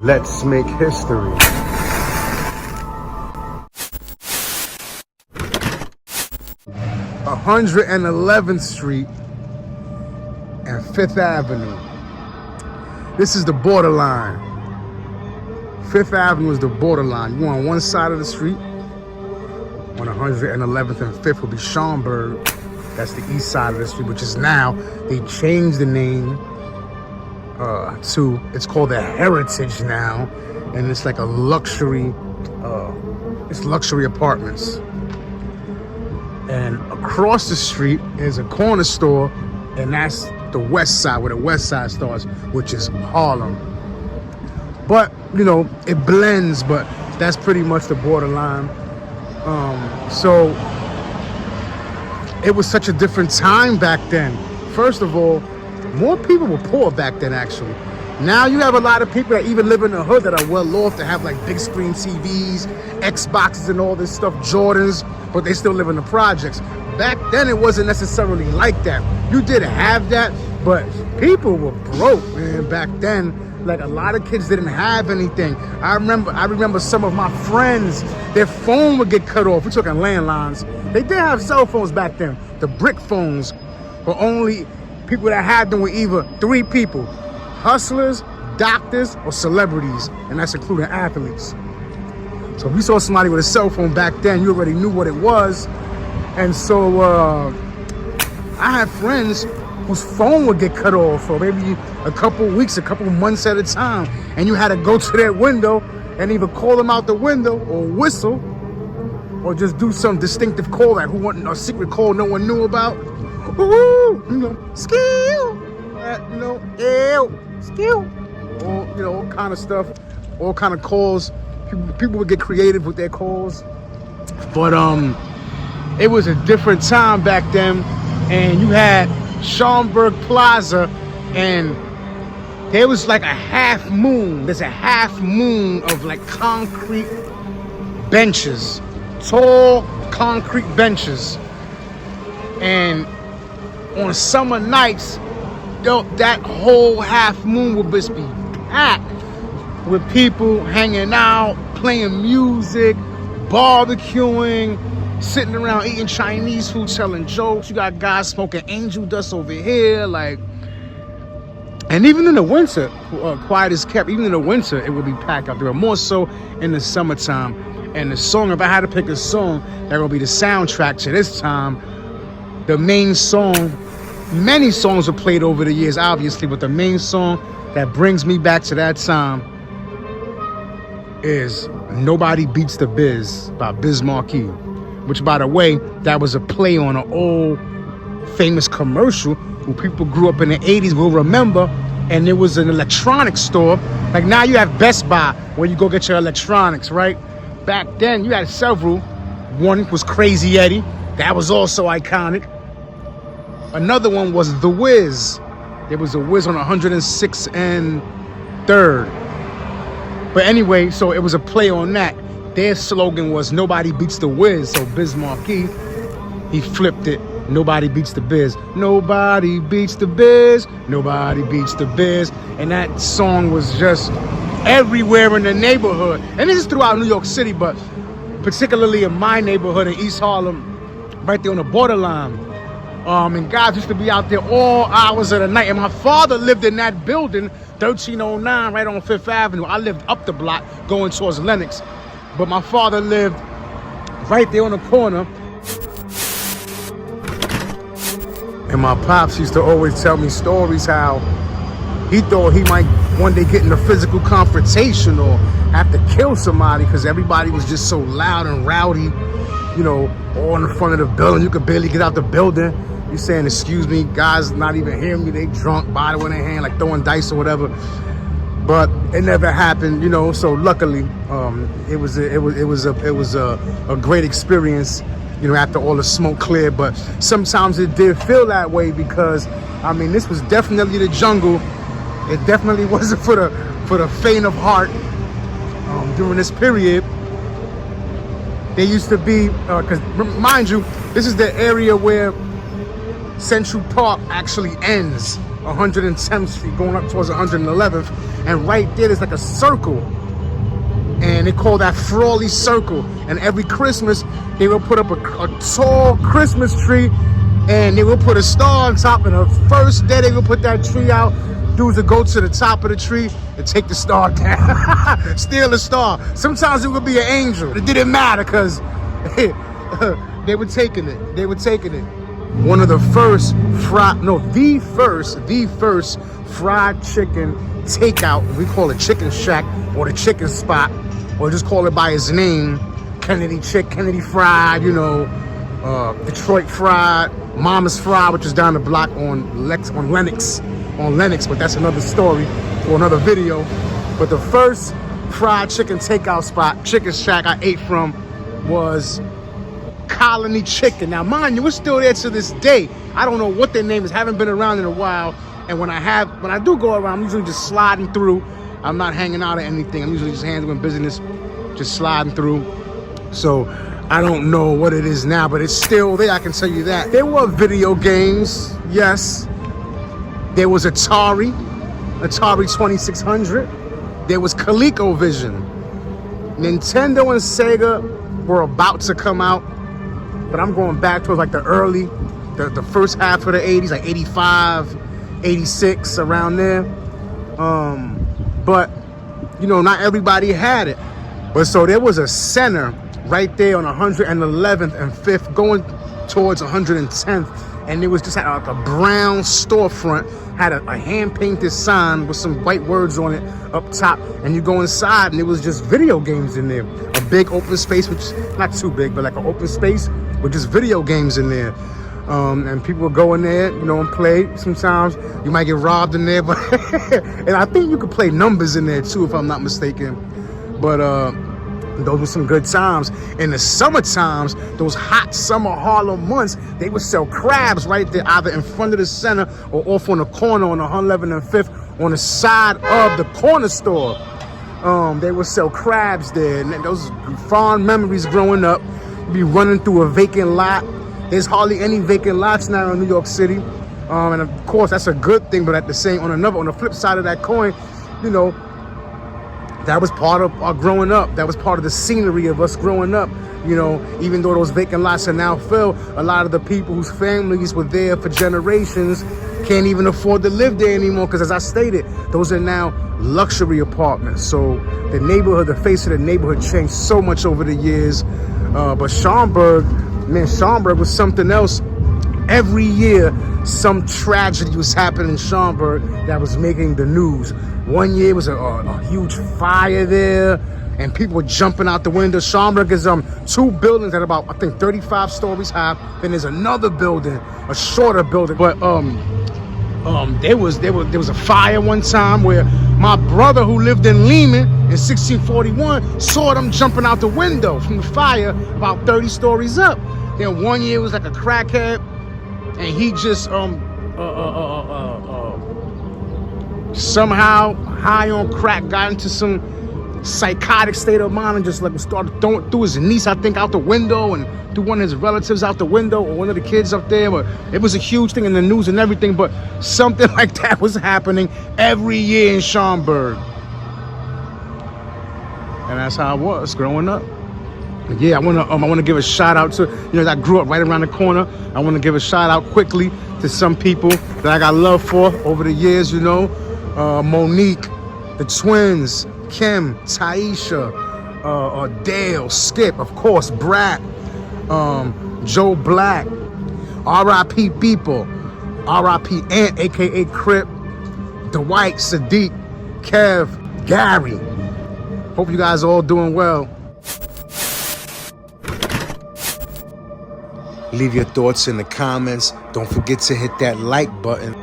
Let's make history. A 111th Street and 5th Avenue. This is the borderline. 5th Avenue is the borderline. You on one side of the street. On 111th and 5th will be Schaumburg. That's the east side of the street, which is now, they changed the name to, it's called the Heritage now. And it's like a luxury, it's luxury apartments. And across the street is a corner store, and that's the west side, where the west side starts, which is Harlem. But, you know, it blends, but that's pretty much the borderline. So it was such a different time back then. First of all, more people were poor back then, actually. Now you have a lot of people that even live in the hood that are well off, to have like big screen TVs, Xboxes and all this stuff, Jordans, but they still live in the projects. Back then it wasn't necessarily like that. You did have that, but people were broke, man, back then. Like, a lot of kids didn't have anything. I remember some of my friends, their phone would get cut off. We're talking landlines. They did have cell phones back then. The brick phones were only, people that had them were either 3 people: hustlers, doctors, or celebrities, and that's including athletes. So if you saw somebody with a cell phone back then, you already knew what it was. And so I had friends whose phone would get cut off for maybe a couple weeks, a couple months at a time, and you had to go to their window and either call them out the window or whistle, or just do some distinctive call, like who wanted a secret call no one knew about. Ooh, you know, skill, you know, ew, skill, or, you know, all kind of stuff, all kind of calls. People would get creative with their calls, but it was a different time back then, and you had Schaumburg Plaza, and there was like a half moon. There's a half moon of like concrete benches, tall concrete benches, and on summer nights, that whole half moon would just be packed with people hanging out, playing music, barbecuing, sitting around eating Chinese food, telling jokes. You got guys smoking angel dust over here, like. And even in the winter, quiet as kept, even in the winter, it would be packed out there. More so in the summertime. And the song, if I had to pick a song that would be the soundtrack to this time, the main song, many songs were played over the years, obviously, but the main song that brings me back to that time is Nobody Beats the Biz by Biz Markie. Which, by the way, that was a play on an old famous commercial who people grew up in the 80s will remember. And there was an electronics store. Like now you have Best Buy where you go get your electronics, right? Back then you had several. One was Crazy Eddie. That was also iconic. Another one was The Wiz. There was a Wiz on 106th and 3rd. But anyway, so it was a play on that. Their slogan was Nobody Beats the Wiz. So Biz Markie, he flipped it. Nobody beats the biz. Nobody beats the biz. Nobody beats the biz. And that song was just everywhere in the neighborhood. And this is throughout New York City, but particularly in my neighborhood in East Harlem, right there on the borderline. And guys used to be out there all hours of the night. And my father lived in that building, 1309, right on 5th Avenue. I lived up the block going towards Lenox. But my father lived right there on the corner. And my pops used to always tell me stories how he thought he might one day get in a physical confrontation or have to kill somebody because everybody was just so loud and rowdy, you know, all in the front of the building. You could barely get out the building. You're saying, excuse me, guys not even hearing me. They drunk, bottle in their hand, like throwing dice or whatever. But it never happened, you know. So luckily, it was a great experience, you know, after all the smoke cleared. But sometimes it did feel that way because, I mean, this was definitely the jungle. It definitely wasn't for the faint of heart. During this period, there used to be, because mind you, this is the area where Central Park actually ends. 110th Street going up towards 111th, and right there's like a circle, and they call that Frawley Circle. And every Christmas they will put up a tall Christmas tree, and they will put a star on top, and the first day they will put that tree out, dudes will go to the top of the tree and take the star down. Steal the star. Sometimes it would be an angel. It didn't matter because they were taking it. They were taking it. One of the first the first fried chicken takeout, we call it Chicken Shack or the Chicken Spot, or just call it by its name, Kennedy Fried, you know, Detroit Fried, Mama's Fried, which is down the block on Lenox, but that's another story for another video. But the first fried chicken takeout spot, Chicken Shack, I ate from was Colony Chicken. Now, mind you, we're still there to this day. I don't know what their name is. Haven't been around in a while. And when I do go around, I'm usually just sliding through. I'm not hanging out or anything. I'm usually just handling business, just sliding through. So I don't know what it is now, but it's still there. I can tell you that. There were video games, yes. There was Atari 2600. There was ColecoVision. Nintendo and Sega were about to come out, but I'm going back towards like the first half of the 80s, like 85, 86, around there. But, you know, not everybody had it. But so there was a center right there on 111th and 5th going towards 110th. And it was just like a brown storefront, had a hand-painted sign with some white words on it up top. And you go inside and it was just video games in there. A big open space, which is not too big, but like an open space with just video games in there. And people would go in there, you know, and play. Sometimes you might get robbed in there, but and I think you could play numbers in there too, if I'm not mistaken. But those were some good times. In the summer times, those hot summer Harlem months, they would sell crabs right there, either in front of the center or off on the corner on 111th and 5th, on the side of the corner store. They would sell crabs there, and those fond memories growing up. You'd be running through a vacant lot. There's hardly any vacant lots now in New York City, and of course that's a good thing. But at the same, on the flip side of that coin, you know, that was part of our growing up. That was part of the scenery of us growing up. You know, even though those vacant lots are now filled, a lot of the people whose families were there for generations can't even afford to live there anymore, because as I stated, those are now luxury apartments. So the neighborhood, the face of the neighborhood changed so much over the years. But Schaumburg was something else. Every year, some tragedy was happening in Schaumburg that was making the news. One year was a huge fire there, and people were jumping out the window. Schaumburg is two buildings that are about, I think, 35 stories high. Then there's another building, a shorter building. But there was a fire one time where my brother, who lived in Lehman in 1641, saw them jumping out the window from the fire about 30 stories up. Then one year it was like a crackhead, and he just somehow high on crack got into some psychotic state of mind and just like started throwing threw his niece, I think, out the window, and threw one of his relatives out the window, or one of the kids up there. But it was a huge thing in the news and everything. But something like that was happening every year in Schaumburg, and that's how it was growing up. Yeah, I wanna give a shout out to, you know, I grew up right around the corner. I want to give a shout out quickly to some people that I got love for over the years. You know, Monique, the twins, Kim, Taisha, Dale, Skip, of course, Brat, Joe Black, R.I.P. People, R.I.P. Ant, aka Crip, Dwight, Sadiq, Kev, Gary. Hope you guys are all doing well. Leave your thoughts in the comments. Don't forget to hit that like button.